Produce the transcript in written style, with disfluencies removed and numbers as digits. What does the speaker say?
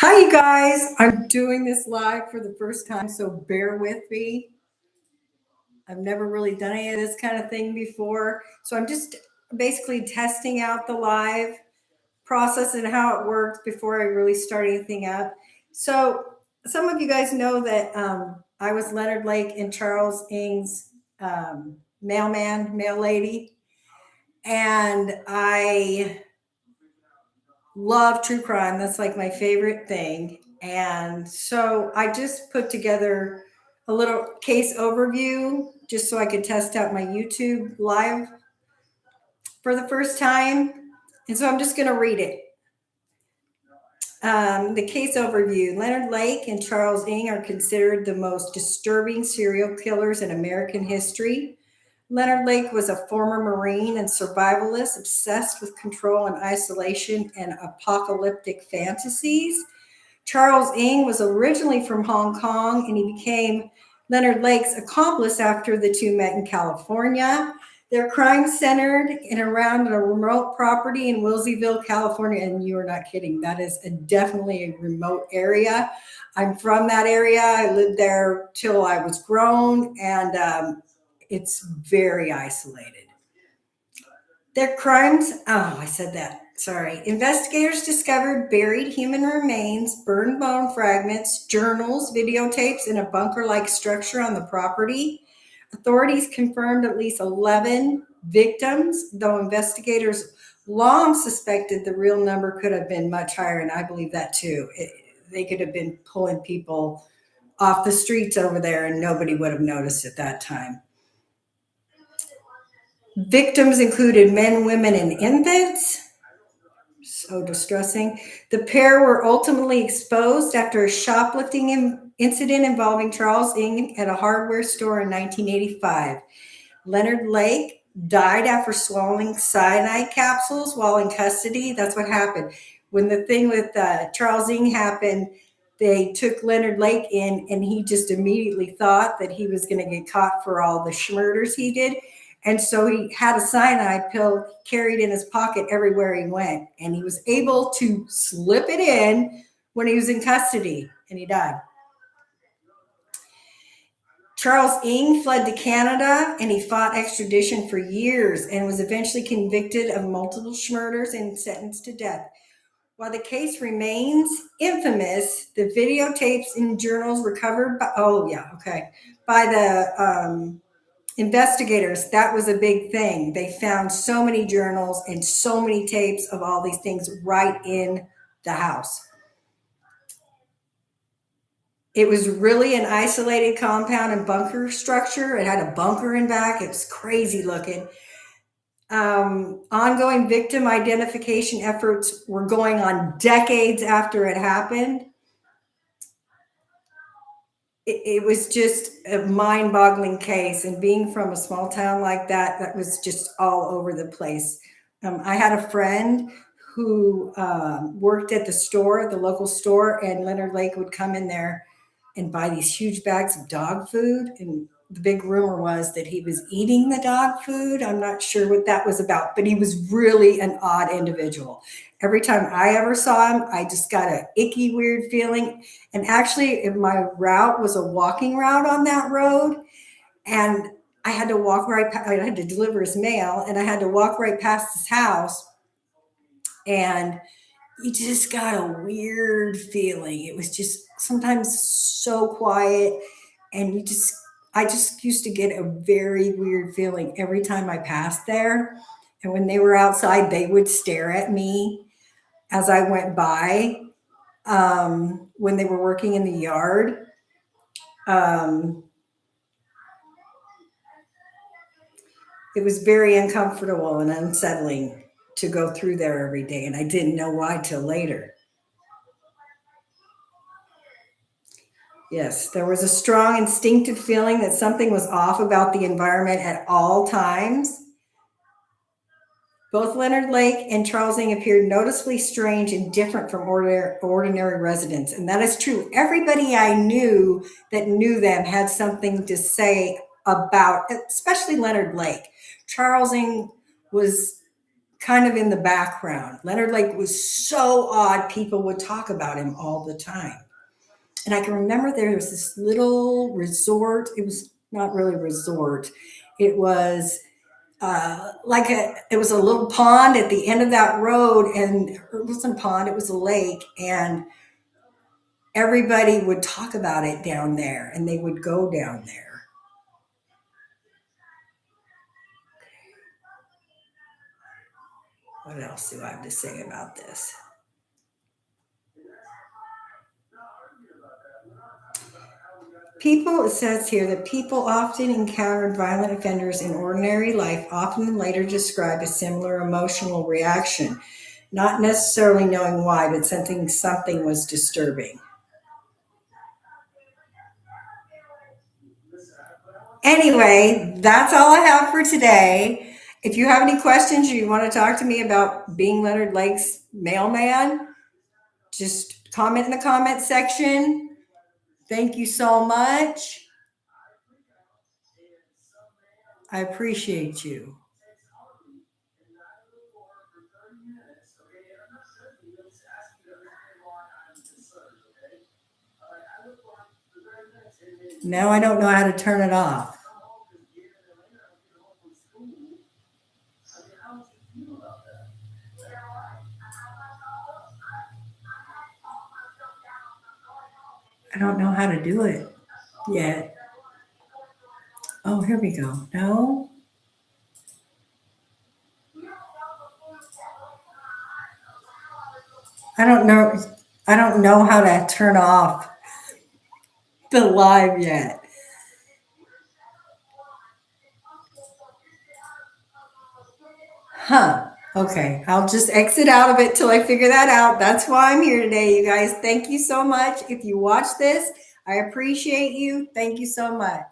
Hi, you guys. I'm doing this live for the first time, so bear with me. I've never really done any of this kind of thing before. So I'm just basically testing out the live process and how it works before I really start anything up. So some of you guys know that I was Leonard Lake and Charles Ng's mail lady. And I love true crime. That's like my favorite thing. And so I just put together a little case overview just so I could test out my YouTube live for the first time. And so I'm just going to read it. The case overview. Leonard Lake and Charles Ng are considered the most disturbing serial killers in American history. Leonard Lake was a former Marine and survivalist obsessed with control and isolation and apocalyptic fantasies. Charles Ng was originally from Hong Kong, and he became Leonard Lake's accomplice after the two met in California. Their crime centered in around a remote property in Wilseyville, California, and you are not kidding. That is definitely a remote area. I'm from that area. I lived there till I was grown, and it's very isolated. Their crimes, I said that. Sorry. Investigators discovered buried human remains, burned bone fragments, journals, videotapes in a bunker-like structure on the property. Authorities confirmed at least 11 victims, though investigators long suspected the real number could have been much higher, and I believe that too. They could have been pulling people off the streets over there, and nobody would have noticed at that time. Victims included men, women, and infants. So distressing. The pair were ultimately exposed after a shoplifting incident involving Charles Ng at a hardware store in 1985. Leonard Lake died after swallowing cyanide capsules while in custody. That's what happened. When the thing with Charles Ng happened, they took Leonard Lake in, and he just immediately thought that he was going to get caught for all the murders he did. And so he had a cyanide pill carried in his pocket everywhere he went. And he was able to slip it in when he was in custody, and he died. Charles Ng fled to Canada, and he fought extradition for years and was eventually convicted of multiple murders and sentenced to death. While the case remains infamous, the videotapes and journals recovered by the investigators, that was a big thing. They found so many journals and so many tapes of all these things right in the house. It was really an isolated compound and bunker structure. It had a bunker in back. It was crazy looking. Ongoing victim identification efforts were going on decades after it happened. It was just a mind-boggling case, and being from a small town like that, that was just all over the place. I had a friend who worked at the store, the local store, and Leonard Lake would come in there and buy these huge bags of dog food, and the big rumor was that he was eating the dog food. I'm not sure what that was about, but he was really an odd individual. Every time I ever saw him, I just got an icky, weird feeling. And actually, if my route was a walking route on that road, and I had to walk right, I had to deliver his mail, and I had to walk right past his house, and you just got a weird feeling. It was just sometimes so quiet, and I just used to get a very weird feeling every time I passed there. And when they were outside, they would stare at me as I went by when they were working in the yard. It was very uncomfortable and unsettling to go through there every day, and I didn't know why till later. Yes, there was a strong instinctive feeling that something was off about the environment at all times. Both Leonard Lake and Charles Ng appeared noticeably strange and different from ordinary residents. And that is true. Everybody I knew that knew them had something to say about, especially Leonard Lake. Charles Ng was kind of in the background. Leonard Lake was so odd, people would talk about him all the time. And I can remember there was this little resort. It was not really a resort. It was it was a little pond at the end of that road, and it wasn't a pond, it was a lake, and everybody would talk about it down there, and they would go down there. What else do I have to say about this? People, it says here that people often encountered violent offenders in ordinary life, often later describe a similar emotional reaction, not necessarily knowing why, but something was disturbing. Anyway, that's all I have for today. If you have any questions or you want to talk to me about being Leonard Lake's mailman, just comment in the comment section. Thank you so much. I appreciate you. Now I don't know how to turn it off. I don't know how to do it yet. Oh, here we go. No. I don't know. I don't know how to turn off the live yet. Huh. Okay. I'll just exit out of it till I figure that out. That's why I'm here today, you guys. Thank you so much. If you watch this, I appreciate you. Thank you so much.